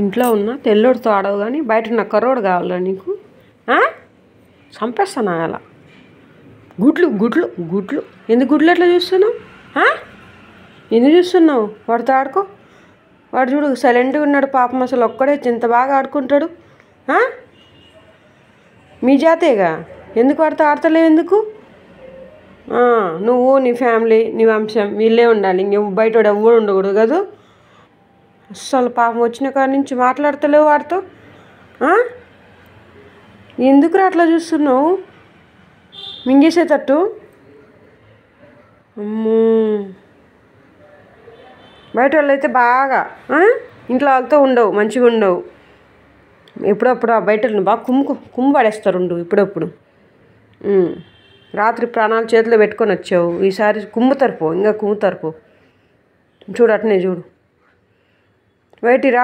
ఇంట్లో ఉన్న తెల్లోడితో ఆడవు కానీ బయట ఉన్న కరోడు కావాలా నీకు? చంపేస్తాను అలా. గుడ్లు గుడ్లు గుడ్లు ఎందుకు గుడ్లు ఎట్లా చూస్తున్నావు? ఎందుకు చూస్తున్నావు? వాడితో ఆడుకో. వాడు చూడు సైలెంట్గా ఉన్నాడు పాపం, అసలు ఒక్కడే ఇంత బాగా ఆడుకుంటాడు. మీ జాతేగా, ఎందుకు వాడితో ఆడతలేవు? ఎందుకు? నువ్వు నీ ఫ్యామిలీ నీ వంశం వీళ్ళే ఉండాలి, ఇంక బయట ఎవ్వడు ఉండకూడదు కదా. అస్సలు పాపం వచ్చిన కాడి నుంచి మాట్లాడతలేవు వాడితో. ఎందుకురా అట్లా చూస్తున్నావు మింగేసేటట్టు? అమ్మో, బయట వాళ్ళు అయితే బాగా ఇంట్లో వాళ్ళతో ఉండవు, మంచిగా ఉండవు. ఎప్పుడప్పుడు ఆ బయట బాగా కుమ్ము పడేస్తారు ఉండు ఇప్పుడప్పుడు. రాత్రి ప్రాణాలు చేతిలో పెట్టుకొని వచ్చావు, ఈసారి కుమ్ముతారు పో, ఇంకా కుమ్ముతారు పో. చూడు అట్నే చూడు బయటి రా.